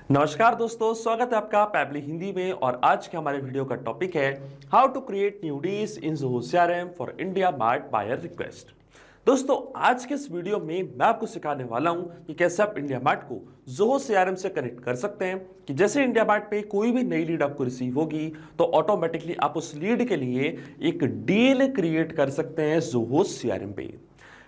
नमस्कार दोस्तों, स्वागत है आपका पैबली हिंदी में। और आज के हमारे वीडियो का टॉपिक है how to create new deals in Zoho CRM for IndiaMART buyer request. दोस्तों, आज के इस वीडियो में मैं आपको सिखाने वाला हूं कि कैसे आप इंडिया मार्ट को ज़ोहो सीआरएम से कनेक्ट कर सकते हैं कि जैसे इंडिया मार्ट पे कोई भी नई लीड आपको रिसीव होगी तो ऑटोमेटिकली आप उस लीड के लिए एक डील क्रिएट कर सकते हैं ज़ोहो सीआरएम पे।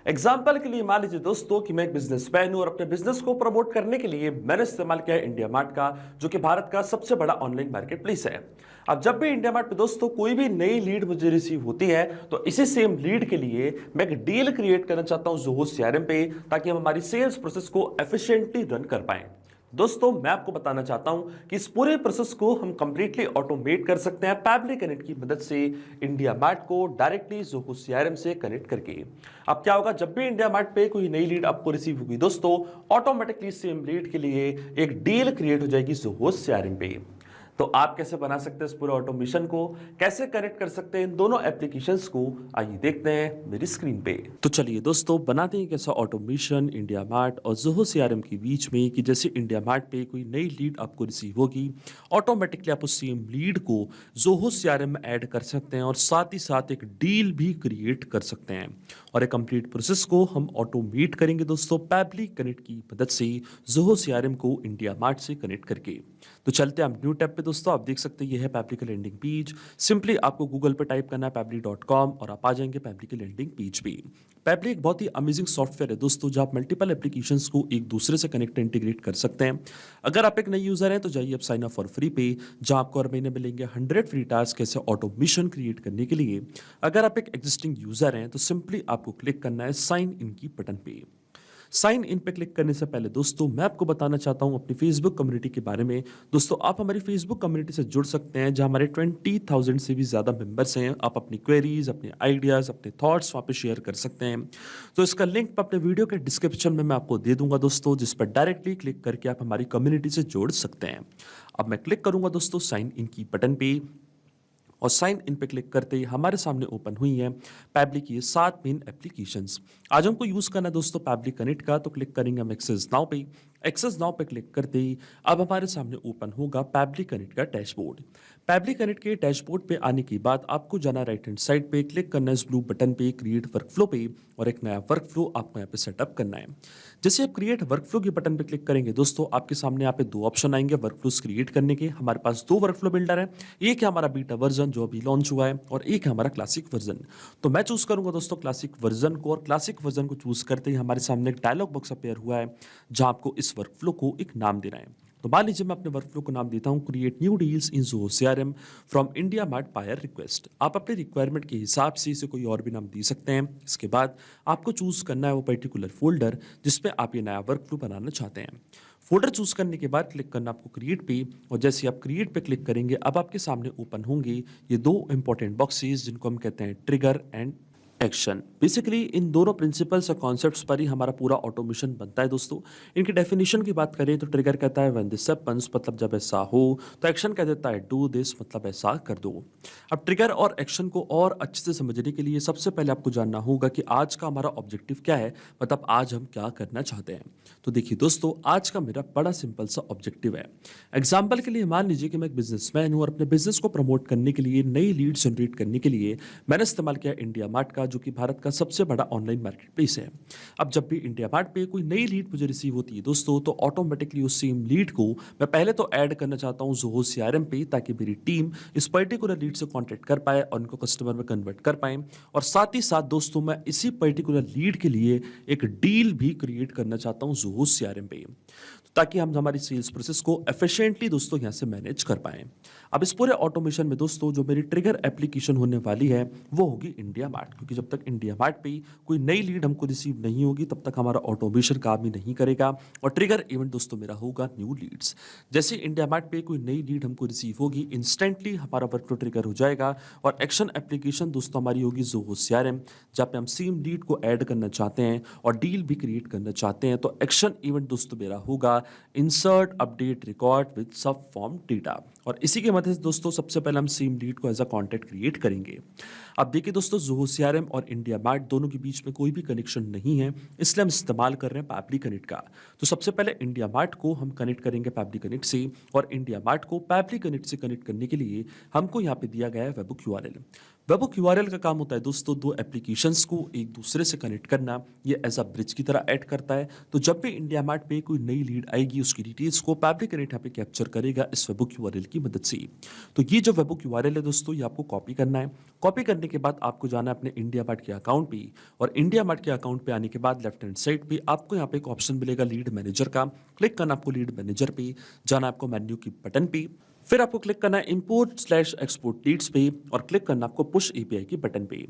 एग्जाम्पल के लिए मान लीजिए दोस्तों कि मैं एक बिजनेसमैन हूं और अपने बिजनेस को प्रमोट करने के लिए मैंने इस्तेमाल किया है इंडिया मार्ट का, जो कि भारत का सबसे बड़ा ऑनलाइन मार्केट प्लेस है। अब जब भी इंडिया मार्ट पे दोस्तों कोई भी नई लीड मुझे रिसीव होती है तो इसी सेम लीड के लिए मैं एक डील क्रिएट करना चाहता हूं ज़ोहो सीआरएम पे, ताकि हम हमारी सेल्स प्रोसेस को एफिशिएंटली रन कर पाएं। दोस्तों, मैं आपको बताना चाहता हूं कि इस पूरे प्रोसेस को हम कंप्लीटली ऑटोमेट कर सकते हैं पैबली कनेक्ट की मदद से, इंडिया मार्ट को डायरेक्टली ज़ोहो सीआरएम से कनेक्ट करके। अब क्या होगा, जब भी इंडिया मार्ट पे कोई नई लीड आपको रिसीव होगी दोस्तों, ऑटोमेटिकली सेम लीड के लिए एक डील क्रिएट हो जाएगी ज़ोहो सीआरएम पे। तो आप कैसे बना सकते हैं इस पूरे ऑटोमेशन को, कैसे कनेक्ट कर सकते हैं इन दोनों एप्लीकेशंस को, आइए देखते हैं मेरी स्क्रीन पे। तो चलिए दोस्तों, बनाते हैं कैसा ऑटोमेशन इंडिया मार्ट और ज़ोहो सीआरएम के बीच में कि जैसे इंडिया मार्ट पे कोई नई लीड आपको रिसीव होगी, ऑटोमेटिकली आप उस सेम लीड को ज़ोहो सीआरएम में ऐड कर सकते हैं और साथ ही साथ एक डील भी क्रिएट कर सकते हैं। और एक कंप्लीट प्रोसेस को हम ऑटोमेट करेंगे दोस्तों पैबली कनेक्ट की मदद से, ज़ोहो सीआरएम को इंडिया मार्ट से कनेक्ट करके। तो चलते हैं हम न्यू टैब पे दोस्तों। आप देख सकते हैं ये है पैबली का लैंडिंग पेज। सिंपली आपको गूगल पे टाइप करना है पैबली.com और आप आ जाएंगे पैबली के लैंडिंग पेज पे। पैबली एक बहुत ही अमेजिंग सॉफ्टवेयर है दोस्तों, जहां आप मल्टीपल एप्लीकेशंस को एक दूसरे से कनेक्ट इंटीग्रेट कर सकते हैं। अगर आप एक नई यूजर हैं तो जाइए आप साइन अप फॉर फ्री पे, जहां आपको हर महीने मिलेंगे 100 फ्री टास्क कैसे ऑटोमेशन क्रिएट करने के लिए। अगर आप एक एग्जिस्टिंग यूजर हैं तो सिंपली आपको क्लिक करना है साइन इन की बटन पे। साइन इन पे क्लिक करने से पहले दोस्तों मैं आपको बताना चाहता हूं अपनी फेसबुक कम्युनिटी के बारे में। दोस्तों, आप हमारी फेसबुक कम्युनिटी से जुड़ सकते हैं, जहां हमारे 20,000 से भी ज़्यादा मेंबर्स हैं। आप अपनी क्वेरीज, अपने आइडियाज़, अपने थॉट्स वहाँ पे शेयर कर सकते हैं। तो इसका लिंक मैं अपने वीडियो के डिस्क्रिप्शन में मैं आपको दे दूंगा दोस्तों, जिस पर डायरेक्टली क्लिक करके आप हमारी कम्युनिटी से जुड़ सकते हैं। अब मैं क्लिक करूंगा दोस्तों साइन इन की बटन पे, और साइन इन पे क्लिक करते ही हमारे सामने ओपन हुई है पैबली की ये 7 मेन एप्लीकेशंस। आज हमको यूज़ करना है दोस्तों पैबली कनेक्ट का, तो क्लिक करेंगे हम एक्सेस नाउ पे। एक्सेस नाउ पे क्लिक करते ही अब हमारे सामने ओपन होगा पैबली कनेक्ट का डैशबोर्ड। पैबली कनेक्ट के डैशबोर्ड पे आने के बाद आपको जाना राइट हैंड साइड पे, क्लिक करना है इस ब्लू बटन पे क्रिएट वर्कफ्लो पे, और एक नया वर्कफ्लो आपको यहाँ पे सेटअप करना है। जैसे आप क्रिएट वर्कफ्लो के बटन पे क्लिक करेंगे दोस्तों, आपके सामने यहाँ पे 2 ऑप्शन आएंगे वर्कफ्लोस क्रिएट करने के। हमारे पास 2 वर्कफ्लो बिल्डर है, एक है हमारा बीटा वर्जन जो अभी लॉन्च हुआ है, और एक है हमारा क्लासिक वर्जन। तो मैं चूज करूंगा दोस्तों क्लासिक वर्जन को, और क्लासिक वर्जन को चूज करते ही हमारे सामने एक डायलॉग बॉक्स अपीयर हुआ है, जहां आपको इस वर्कफ्लो को एक नाम देना है। तो मान लीजिए मैं अपने वर्कफ्लो को नाम देता हूं create new deals in Zoho CRM from IndiaMART buyer request. आप अपने रिक्वायरमेंट के हिसाब से इसे कोई और भी नाम दे सकते हैं। इसके बाद आपको चूज करना है वो पर्टिकुलर फोल्डर जिसपे आप ये नया वर्कफ्लो बनाना चाहते हैं। फोल्डर चूज करने के बाद क्लिक करना आपको क्रिएट पे, और जैसे आप क्रिएट पे क्लिक करेंगे अब आपके सामने ओपन होंगे ये 2 इंपॉर्टेंट बॉक्सेस, जिनको हम कहते हैं ट्रिगर एंड एक्शन। बेसिकली इन दोनों प्रिंसिपल्स और कॉन्सेप्ट्स पर ही हमारा पूरा ऑटोमेशन बनता है दोस्तों। इनकी डेफिनेशन की बात करें तो ट्रिगर कहता है व्हेन दिस हैपेंस, मतलब जब ऐसा हो। तो एक्शन कह देता है डू दिस, मतलब ऐसा कर दो। अब ट्रिगर और एक्शन को और अच्छे से समझने के लिए सबसे पहले आपको जानना होगा कि आज का हमारा ऑब्जेक्टिव क्या है, मतलब आज हम क्या करना चाहते हैं। तो देखिए दोस्तों, आज का मेरा बड़ा सिंपल सा ऑब्जेक्टिव है। एग्जाम्पल के लिए मान लीजिए कि मैं एक बिजनेसमैन हूँ और अपने बिजनेस को प्रमोट करने के लिए, नई लीड जनरेट करने के लिए मैंने इस्तेमाल किया इंडिया मार्ट का, जो कि भारत का सबसे बड़ा ऑनलाइन मार्केट प्लेस है। अब जब भी इंडिया मार्ट पे कोई नई लीड मुझे रिसीव होती है दोस्तों, तो ऑटोमेटिकली उस सेम लीड को मैं पहले तो ऐड करना चाहता हूँ ज़ोहो सीआरएम पे, ताकि मेरी टीम इस पर्टिकुलर लीड से कॉन्टेक्ट कर पाए और उनको कस्टमर में कन्वर्ट कर पाए। और साथ ही साथ दोस्तों मैं इसी पर्टिकुलर लीड के लिए एक डील भी क्रिएट करना चाहता हूँ ज़ोहो सीआरएम पे, ताकि हम हमारी सेल्स प्रोसेस को एफिशिएंटली दोस्तों यहाँ से मैनेज कर पाएं। अब इस पूरे ऑटोमेशन में दोस्तों जो मेरी ट्रिगर एप्लीकेशन होने वाली है वो होगी इंडिया मार्ट, क्योंकि जब तक इंडिया मार्ट पे कोई नई लीड हमको रिसीव नहीं होगी तब तक हमारा ऑटोमेशन काम ही नहीं करेगा। और ट्रिगर इवेंट दोस्तों मेरा होगा न्यू लीड्स। जैसे इंडिया मार्ट पे कोई नई लीड हमको रिसीव होगी, इंस्टेंटली हमारा वर्कफ्लो ट्रिगर हो जाएगा। और एक्शन एप्लीकेशन दोस्तों हमारी होगी ज़ोहो सीआरएम, जहाँ पे हम सेम लीड को ऐड करना चाहते हैं और डील भी क्रिएट करना चाहते हैं। तो एक्शन इवेंट दोस्तों मेरा होगा जाएगा इंसर्ट अपडेट रिकॉर्ड विद सब फॉर्म डेटा। और इसी के मदद से दोस्तों सबसे पहले हम सेम लीड को एज अ कॉन्टैक्ट क्रिएट करेंगे। अब देखिए दोस्तों, ज़ोहो सीआरएम और इंडिया मार्ट दोनों के बीच में कोई भी कनेक्शन नहीं है, इसलिए हम इस्तेमाल कर रहे हैं पैबली कनेक्ट का। तो सबसे पहले इंडिया मार्ट को हम कनेक्ट करेंगे पैबली कनेक्ट से, और इंडिया मार्ट को पैबली कनेक्ट से कनेक्ट करने के लिए हमको यहाँ पे दिया गया है वेबहुक यूआरएल। वेबहुक यूआरएल का काम होता है दोस्तों दो एप्लीकेशंस को एक दूसरे से कनेक्ट करना, ये एज अ ब्रिज की तरह ऐड करता है। तो जब भी इंडिया मार्ट पे कोई नई लीड आएगी उसकी डिटेल्स को पैबली कनेक्ट यहाँ पे कैप्चर करेगा इस वेबहुक यूआरएल की मदद से। तो ये जो वेबहुक यूआरएल है दोस्तों, ये आपको कॉपी करना है। कॉपी करने के बाद आपको जाना है अपने इंडिया मार्ट के अकाउंट पे, और इंडिया मार्ट के अकाउंट पे आने के बाद लेफ्ट हैंड साइड पे आपको यहाँ पे एक ऑप्शन मिलेगा लीड मैनेजर का। क्लिक करना आपको लीड मैनेजर पे, जाना आपको मेन्यू की बटन पे, फिर आपको क्लिक करना है इंपोर्ट/एक्सपोर्ट लीड्स पे, और क्लिक करना आपको पुश एपीआई की बटन पे।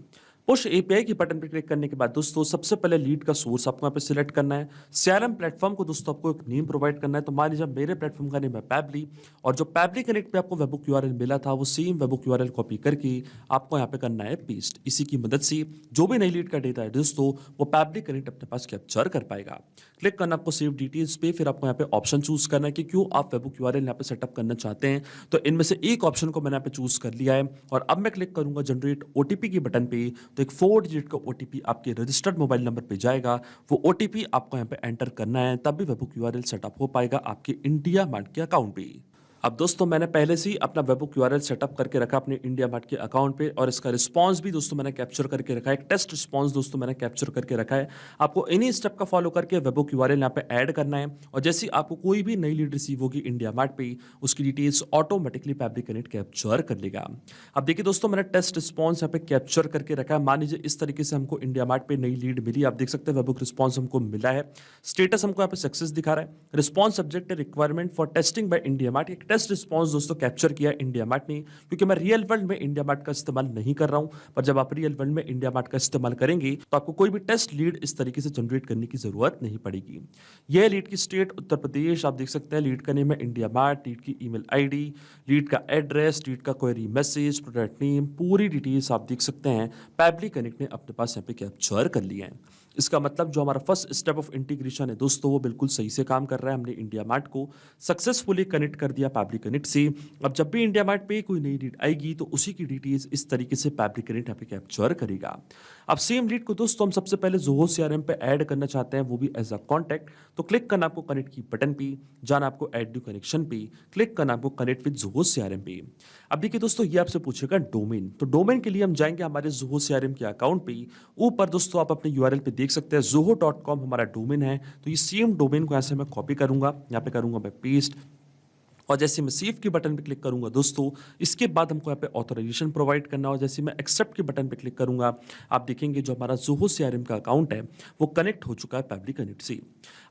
पुश एपीआई की बटन पे क्लिक करने के बाद दोस्तों सबसे पहले लीड का सोर्स आपको यहाँ पे सिलेक्ट करना है। सीआरएम प्लेटफॉर्म को दोस्तों आपको एक नेम प्रोवाइड करना है। तो मान लीजिए मेरे प्लेटफॉर्म का नेम है पैबली, और जो पैबली कनेक्ट पे आपको वेबहुक यूआरएल मिला था वो सेम वेबहुक यूआरएल कॉपी करके आपको यहाँ पे करना है पेस्ट। इसी की मदद से जो भी नई लीड का डेटा है दोस्तों वो पैबली कनेक्ट अपने पास कैप्चर कर पाएगा। क्लिक करना आपको सेव डिटेल्स पे, फिर आपको यहाँ पे ऑप्शन चूज करना है कि क्यों आप वेबहुक यूआरएल यहाँ पे सेटअप करना चाहते हैं। तो इनमें से एक ऑप्शन को मैंने यहाँ पे चूज कर लिया है, और अब मैं क्लिक करूंगा जनरेट ओटीपी की बटन पे। तो एक 4 डिजिट का ओटीपी आपके रजिस्टर्ड मोबाइल नंबर पे जाएगा, वो ओटीपी आपको यहाँ पे एंटर करना है, तब भी वेबहुक यूआरएल सेटअप हो पाएगा आपके इंडिया मार्ट के अकाउंट पे। अब दोस्तों मैंने पहले से ही अपना वेबहुक यूआरएल सेटअप करके रखा अपने इंडिया मार्ट के अकाउंट पे, और इसका रिस्पांस भी दोस्तों मैंने कैप्चर करके रखा है। एक टेस्ट रिस्पांस दोस्तों मैंने कैप्चर करके रखा है। आपको इन्हीं स्टेप का फॉलो करके वेबहुक यूआरएल यहाँ पे ऐड करना है, और जैसे ही आपको कोई भी नई लीड रिसीव होगी इंडिया मार्ट पे, उसकी details automatically Pabbly connect capture कर लेगा। अब देखिए दोस्तों मैंने टेस्ट रिस्पांस यहाँ पे कैप्चर करके रखा है। मान लीजिए इस तरीके से हमको इंडिया मार्ट पे नई लीड मिली, आप देख सकते हैं वेबहुक रिस्पांस हमको मिला है। स्टेटस हमको यहाँ पे सक्सेस दिखा रहा है। Response subject requirement for testing by India mart. एक टेस्ट रिस्पांस दोस्तों कैप्चर किया इंडिया मार्ट ने, क्योंकि मैं रियल वर्ल्ड में इंडिया मार्ट का इस्तेमाल नहीं कर रहा हूं, पर जब आप रियल वर्ल्ड में इंडिया मार्ट का इस्तेमाल करेंगे तो आपको कोई भी टेस्ट लीड इस तरीके से जनरेट करने की जरूरत नहीं पड़ेगी। यह लीड की स्टेट उत्तर प्रदेश, आप देख सकते हैं लीड का नेम है इंडिया मार्ट, लीड की ईमेल आईडी, लीड का एड्रेस, लीड का क्वेरी मैसेज, प्रोडक्ट नेम, पूरी डिटेल्स आप देख सकते हैं पैबली कनेक्ट ने अपने पास यहाँ पे कैप्चर कर लिया है। इसका मतलब जो हमारा फर्स्ट स्टेप ऑफ इंटीग्रेशन है दोस्तों वो बिल्कुल सही से काम कर रहा है। हमने इंडिया मार्ट को सक्सेसफुली कनेक्ट कर दिया पैबली कनेक्ट से। अब जब भी इंडिया मार्ट पे कोई नई लीड आएगी तो उसी की डिटेल्स इस तरीके से पैबली कनेक्ट यहाँ पे कैप्चर करेगा। अब सेम लीड को दोस्तों हम सबसे पहले ज़ोहो सीआरएम पे ऐड करना चाहते हैं, वो भी एज अ कॉन्टैक्ट। तो क्लिक करना आपको कनेक्ट की बटन पे, जाना आपको ऐड न्यू कनेक्शन पे, क्लिक करना आपको कनेक्ट विद ज़ोहो सीआरएम पे। अब देखिए दोस्तों ये आपसे पूछेगा डोमेन, तो डोमेन के लिए हम जाएंगे हमारे ज़ोहो सीआरएम के अकाउंट पे। ऊपर दोस्तों आप अपने यूआरएल पे देख सकते हैं zoho.com हमारा डोमेन है। तो ये सेम डोमेन को ऐसे मैं कॉपी करूंगा, यहाँ पे करूंगा मैं पेस्ट, और जैसे मैं सेव के बटन पे क्लिक करूंगा दोस्तों, इसके बाद हमको यहाँ पे ऑथराइजेशन प्रोवाइड करना, और जैसे मैं एक्सेप्ट के बटन पे क्लिक करूंगा आप देखेंगे जो हमारा ज़ोहो सीआरएम का अकाउंट है वो कनेक्ट हो चुका है पैबली कनेक्ट से।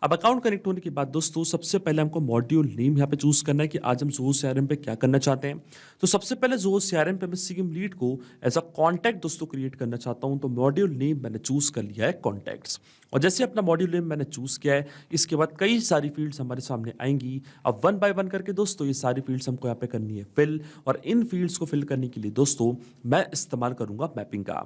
अब अकाउंट कनेक्ट होने के बाद दोस्तों सबसे पहले हमको मॉड्यूल नेम यहाँ पे चूज करना है कि आज हम ज़ोहो सीआरएम पे क्या करना चाहते हैं। तो सबसे पहले ज़ोहो सीआरएम पे मैं सेम लीड को एज अ कॉन्टैक्ट दोस्तों क्रिएट करना चाहता हूँ। तो मॉड्यूल नेम मैंने चूज कर लिया है कॉन्टैक्ट्स, और जैसे अपना मॉड्यूल नेम मैंने चूज किया है इसके बाद कई सारी फील्ड्स हमारे सामने आएंगी। अब वन बाय वन करके दोस्तों ये सारी फील्ड्स हमको यहाँ पे करनी है फिल, और इन फील्ड्स को फिल करने के लिए दोस्तों मैं इस्तेमाल करूंगा मैपिंग का।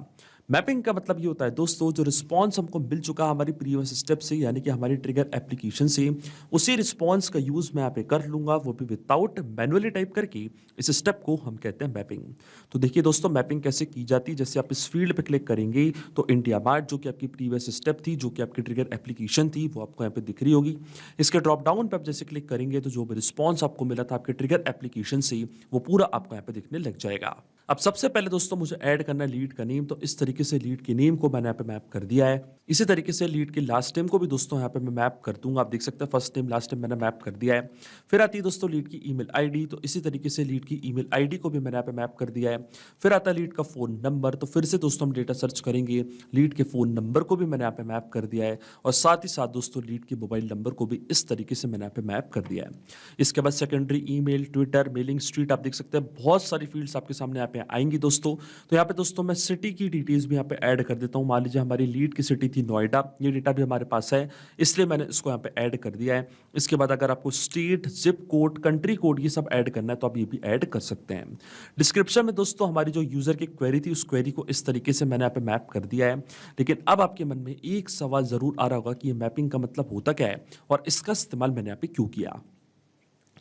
मैपिंग का मतलब ये होता है दोस्तों जो रिस्पांस हमको मिल चुका हमारी प्रीवियस स्टेप से, यानी कि हमारी ट्रिगर एप्लीकेशन से, उसी रिस्पांस का यूज मैं यहाँ पे कर लूंगा, वो भी विदाउट मैनुअली टाइप करके। इस स्टेप को हम कहते हैं मैपिंग। तो देखिए दोस्तों मैपिंग कैसे की जाती है, जैसे आप इस फील्ड पे क्लिक करेंगे तो इंडिया मार्ट जो कि आपकी प्रीवियस स्टेप थी, जो कि आपकी ट्रिगर एप्लीकेशन थी, वो आपको यहाँ पे दिख रही होगी। इसके ड्रॉप डाउन पे आप जैसे क्लिक करेंगे तो जो भी रिस्पॉन्स आपको मिला था आपके ट्रिगर एप्लीकेशन से वो पूरा आपको यहाँ पे दिखने लग जाएगा। अब सबसे पहले दोस्तों मुझे ऐड करना है लीड का नेम, तो इस तरीके से लीड के नेम को मैंने यहाँ पे मैप कर दिया है। इसी तरीके से लीड के लास्ट नेम को भी दोस्तों यहाँ पे मैं मैप कर दूंगा, आप देख सकते हैं फर्स्ट नेम लास्ट नेम मैंने मैप कर दिया है। फिर आती है दोस्तों लीड की ईमेल आईडी, तो इसी तरीके से लीड की ईमेल आईडी को भी मैंने यहाँ पे मैप कर दिया है। फिर आता है लीड का फोन नंबर, तो फिर से दोस्तों हम डेटा सर्च करेंगे, लीड के फोन नंबर को भी मैंने यहाँ पे मैप कर दिया है, और साथ ही साथ दोस्तों लीड के मोबाइल नंबर को भी इस तरीके से मैंने यहाँ पे मैप कर दिया है। इसके बाद secondary email, Twitter, mailing street, आप देख सकते हैं बहुत सारी फील्ड्स आपके सामने यहाँ पे आएंगी दोस्तों, तो यहाँ पे दोस्तों मैं सिटी की डिटेल्स भी यहाँ पे ऐड कर देता हूँ। मान लीजिए हमारी लीड की सिटी थी नोएडा, ये डेटा भी हमारे पास है, इसलिए मैंने इसको यहाँ पे ऐड कर दिया है। इसके बाद अगर आपको state, zip code, country code ये सब ऐड करना है तो आप ये भी ऐड कर सकते हैं। डिस्क्रिप्शन में दोस्तों हमारी जो यूजर की क्वेरी थी उस क्वेरी को इस तरीके से मैंने यहाँ पे मैप कर दिया है। लेकिन अब आपके मन में एक सवाल जरूर आ रहा होगा कि ये मैपिंग का मतलब होता क्या है और इसका इस्तेमाल मैंने यहाँ पे क्यों किया।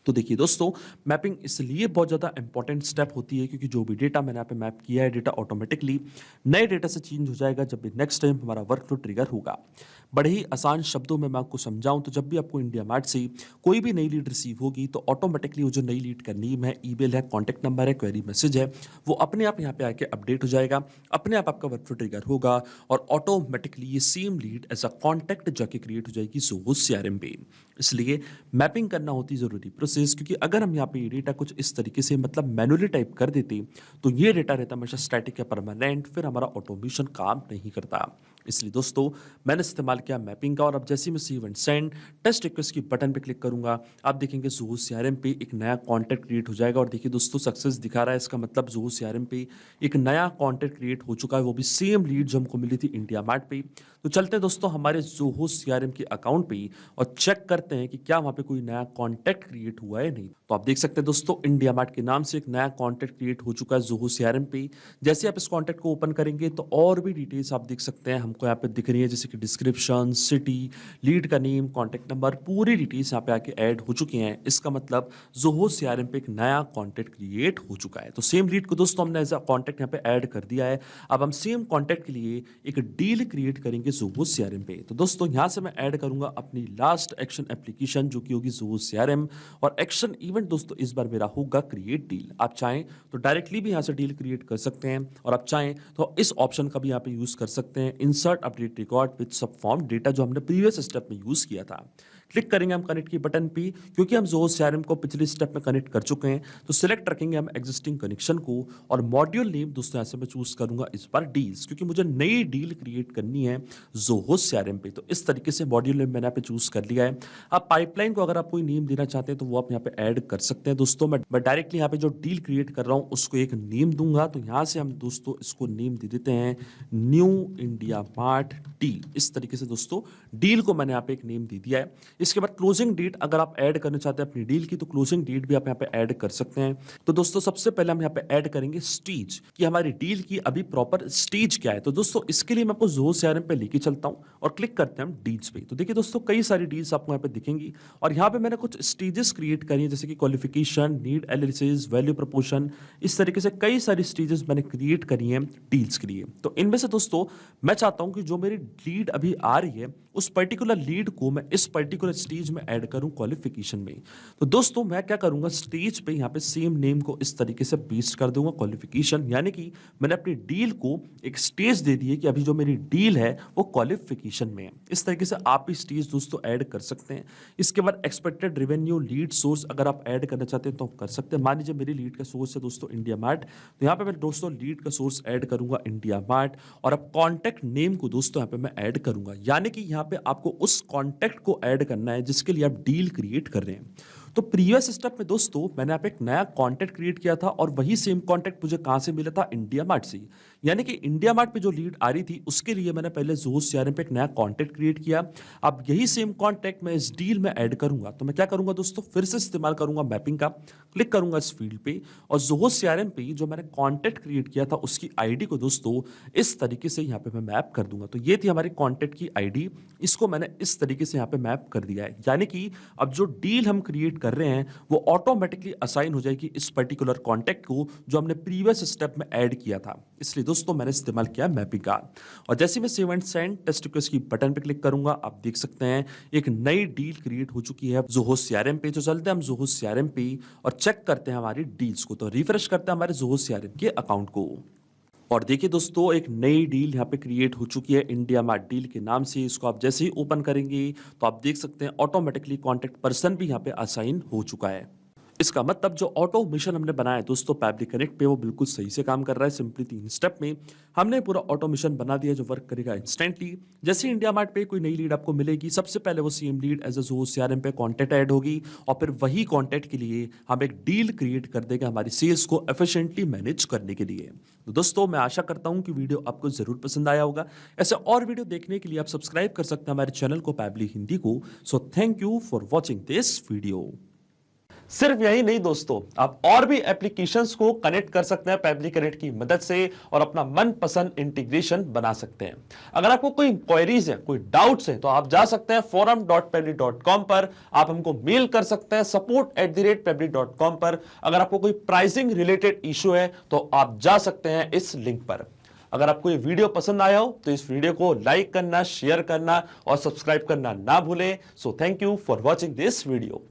तो देखिए दोस्तों, मैपिंग इसलिए बहुत ज़्यादा इंपॉर्टेंट स्टेप होती है क्योंकि जो भी डेटा मैंने यहाँ पे मैप किया है, डेटा ऑटोमेटिकली नए डेटा से चेंज हो जाएगा जब भी नेक्स्ट टाइम हमारा वर्कफ्लो ट्रिगर होगा। बड़े ही आसान शब्दों में मैं आपको समझाऊं तो जब भी आपको इंडिया मार्ट से कोई भी नई लीड रिसीव होगी तो ऑटोमेटिकली वो जो नई लीड का नेम है, ईमेल है, कॉन्टैक्ट नंबर है, क्वेरी मैसेज है, वो अपने आप यहाँ पे आके अपडेट हो जाएगा, अपने आप आपका वर्कफ्लो ट्रिगर होगा और ऑटोमेटिकली ये same lead as a contact जाके क्रिएट हो जाएगी ज़ोहो CRM पे। इसलिए मैपिंग करना होती ज़रूरी प्रोसेस, क्योंकि अगर हम यहाँ पे ये डेटा कुछ इस तरीके से मतलब मैनुअली टाइप कर देते तो ये डेटा रहता हमेशा स्टैटिक या परमानेंट, फिर हमारा ऑटोमेशन काम नहीं करता। इसलिए दोस्तों मैंने इस्तेमाल किया मैपिंग का। और अब जैसे मैं save and send test request की बटन पे क्लिक करूंगा, आप देखेंगे ज़ोहो CRM पे एक नया कॉन्टैक्ट क्रिएट हो जाएगा। और देखिए दोस्तों, सक्सेस दिखा रहा है, इसका मतलब ज़ोहो CRM पे एक नया कॉन्टैक्ट क्रिएट हो चुका है, वो भी सेम लीड जो हमको मिली थी इंडिया मार्ट पे। तो चलते हैं दोस्तों हमारे ज़ोहो CRM के अकाउंट पे और चेक करते हैं कि क्या वहाँ पे कोई नया कॉन्टैक्ट क्रिएट हुआ है नहीं। तो आप देख सकते हैं दोस्तों, इंडिया मार्ट के नाम से एक नया कॉन्टैक्ट क्रिएट हो चुका है ज़ोहो CRM पे। जैसे आप इस कॉन्टैक्ट को ओपन करेंगे तो और भी डिटेल्स आप देख सकते हैं हमको यहाँ पे दिख रही है, जैसे कि डिस्क्रिप्शन, सिटी, लीड का नेम, कॉन्टैक्ट नंबर, पूरी डिटेल्स यहाँ पे आके ऐड हो चुकी हैं। इसका मतलब ज़ोहो CRM पे एक नया कॉन्टैक्ट क्रिएट हो चुका है। तो सेम लीड को दोस्तों हमने एज अ कॉन्टैक्ट यहाँ पे ऐड कर दिया है। अब हम सेम कॉन्टैक्ट के लिए एक डील क्रिएट करेंगे ज़ोहो CRM पे। तो दोस्तों यहाँ से मैं ऐड करूंगा अपनी लास्ट एक्शन एप्लीकेशन जो कि होगी ज़ोहो CRM, और एक्शन इवेंट दोस्तों इस बार मेरा होगा क्रिएट डील। आप चाहें तो डायरेक्टली भी यहाँ से डील क्रिएट कर सकते हैं और आप चाहें तो इस ऑप्शन का भी यहाँ पे यूज कर सकते हैं, इंसर्ट अपडेट रिकॉर्ड विद सब फॉर्म डेटा, जो हमने प्रीवियस स्टेप में यूज किया था। क्लिक करेंगे हम कनेक्ट की बटन पे, क्योंकि हम ज़ोहो CRM को पिछले स्टेप में कनेक्ट कर चुके हैं तो सिलेक्ट रखेंगे हम एग्जिस्टिंग कनेक्शन को। और मॉड्यूल नेम दोस्तों यहाँ से मैं चूज करूंगा इस बार डील्स, क्योंकि मुझे नई डील क्रिएट करनी है ज़ोहो CRM पे। तो इस तरीके से मॉड्यूल नेम मैंने यहाँ पे चूज कर लिया है। आप पाइपलाइन को अगर आप कोई नेम देना चाहते हैं तो वो आप यहाँ पे ऐड कर सकते हैं दोस्तों। मैं डायरेक्टली यहाँ पे जो डील क्रिएट कर रहा हूँ उसको एक नेम दूंगा। तो यहाँ से हम दोस्तों इसको नेम दे देते हैं न्यू इंडिया मार्ट डील। इस तरीके से दोस्तों डील को मैंने यहाँ पे एक नेम दे दिया है। इसके बाद क्लोजिंग डेट अगर आप ऐड करना चाहते हैं अपनी डील की तो क्लोजिंग डेट भी आप यहाँ पे ऐड कर सकते हैं। तो दोस्तों सबसे पहले हम यहाँ पे ऐड करेंगे स्टेज, कि हमारी डील की अभी प्रॉपर स्टेज क्या है। तो दोस्तों इसके लिए मैं आपको ज़ोहो CRM पे लेके चलता हूँ और क्लिक करते हैं हम डील्स पे। तो देखिए दोस्तों कई सारी डील्स आपको यहाँ पे दिखेंगी और यहाँ पे मैंने कुछ स्टेजेस क्रिएट करी है, जैसे कि qualification, need analysis, value proportion, इस तरीके से कई सारी स्टेजेस मैंने क्रिएट करी हैं डील्स के लिए। तो इनमें से दोस्तों मैं चाहता हूँ कि जो मेरी लीड अभी आ रही है उस पर्टिकुलर लीड को मैं इस पर्टिकुलर स्टेज में ऐड करूं क्वालिफिकेशन में। तो दोस्तों मैं क्या करूंगा, स्टेज पे यहाँ पे सेम नेम को इस तरीके से पेस्ट कर दूंगा क्वालिफिकेशन, यानी कि मैंने अपनी डील को एक स्टेज दे दी है कि अभी जो मेरी डील है वो क्वालिफिकेशन में है। इस तरीके से आप भी स्टेज दोस्तों ऐड कर सकते हैं। इसके बाद एक्सपेक्टेड रेवेन्यू, लीड सोर्स अगर आप ऐड करना चाहते हैं तो कर सकते हैं। मान लीजिए मेरी लीड का सोर्स है दोस्तों इंडिया मार्ट, तो यहाँ पे मैं दोस्तों लीड का सोर्स ऐड करूंगा इंडिया मार्ट, और अब कॉन्टैक्ट नेम को दोस्तों यहाँ पे मैं ऐड करूंगा, यानी कि यहाँ पे आपको उस कॉन्टैक्ट को ऐड करना है जिसके लिए आप डील क्रिएट कर रहे हैं। तो प्रीवियस स्टेप में दोस्तों मैंने यहाँ पे एक नया कॉन्टैक्ट क्रिएट किया था और वही सेम कॉन्टैक्ट मुझे कहां से मिला था, इंडिया मार्ट से। यानी कि इंडिया मार्ट पे जो लीड आ रही थी उसके लिए मैंने पहले ज़ोहो CRM पे एक नया कॉन्टैक्ट क्रिएट किया। अब यही सेम कॉन्टैक्ट मैं इस डील में ऐड करूंगा। तो मैं क्या करूंगा दोस्तों, फिर से इस्तेमाल करूंगा मैपिंग का, क्लिक करूंगा इस फील्ड पे और ज़ोहो CRM पे जो मैंने कॉन्टैक्ट क्रिएट किया था उसकी आईडी को दोस्तों इस तरीके से यहाँ पे मैं मैप कर दूंगा। तो ये थी हमारी कॉन्टैक्ट की आईडी, इसको मैंने इस तरीके से यहाँ पे मैप कर दिया है। यानी कि अब जो डील हम क्रिएट कर रहे हैं वो ऑटोमेटिकली असाइन हो जाएगी इस पर्टिकुलर कॉन्टैक्ट को जो हमने प्रीवियस स्टेप में ऐड किया था। इसलिए दोस्तों मैंने इस्तेमाल किया मैपिंग का। और जैसे मैं save and send test request की बटन पे क्लिक करूंगा, आप देख सकते हैं एक नई डील क्रिएट हो चुकी है ज़ोहो CRM पे। तो चलते हैं हम ज़ोहो CRM पे और चेक करते हैं हमारी डील्स को। तो रिफ्रेश करते हैं हमारे ज़ोहो CRM के अकाउंट को और देखिए दोस्तों एक नई डील यहाँ पे क्रिएट हो चुकी है इंडिया मार्ट डील के नाम से। इसको आप जैसे ही ओपन करेंगे तो आप देख सकते हैं ऑटोमेटिकली कॉन्टैक्ट पर्सन भी यहाँ पे असाइन हो चुका है। इसका मतलब जो ऑटोमेशन हमने बनाया है दोस्तों पैबली कनेक्ट पे, वो बिल्कुल सही से काम कर रहा है। सिंपली 3 स्टेप में हमने पूरा ऑटोमेशन बना दिया जो वर्क करेगा इंस्टेंटली। जैसे इंडिया मार्ट पे कोई नई लीड आपको मिलेगी, सबसे पहले वो same lead as a Zoho CRM पे कॉन्टैक्ट ऐड होगी और फिर वही कॉन्टैक्ट के लिए हम एक डील क्रिएट कर देंगे हमारी सेल्स को एफिशिएंटली मैनेज करने के लिए। तो दोस्तों मैं आशा करता हूं कि वीडियो आपको जरूर पसंद आया होगा। ऐसे और वीडियो देखने के लिए आप सब्सक्राइब कर सकते हैं हमारे चैनल को पैबली हिंदी को। So thank you for watching this video. सिर्फ यही नहीं दोस्तों, आप और भी एप्लीकेशंस को कनेक्ट कर सकते हैं पैबली कनेक्ट की मदद से और अपना मनपसंद इंटीग्रेशन बना सकते हैं। अगर आपको कोई इंक्वायरीज है, कोई डाउट्स है, तो आप जा सकते हैं forum.pebly.com पर। आप हमको मेल कर सकते हैं support@pebly.com पर। अगर आपको कोई प्राइसिंग रिलेटेड इशू है तो आप जा सकते हैं इस लिंक पर। अगर आपको ये वीडियो पसंद आया हो तो इस वीडियो को लाइक करना, शेयर करना और सब्सक्राइब करना ना भूलें। So thank you for watching this video.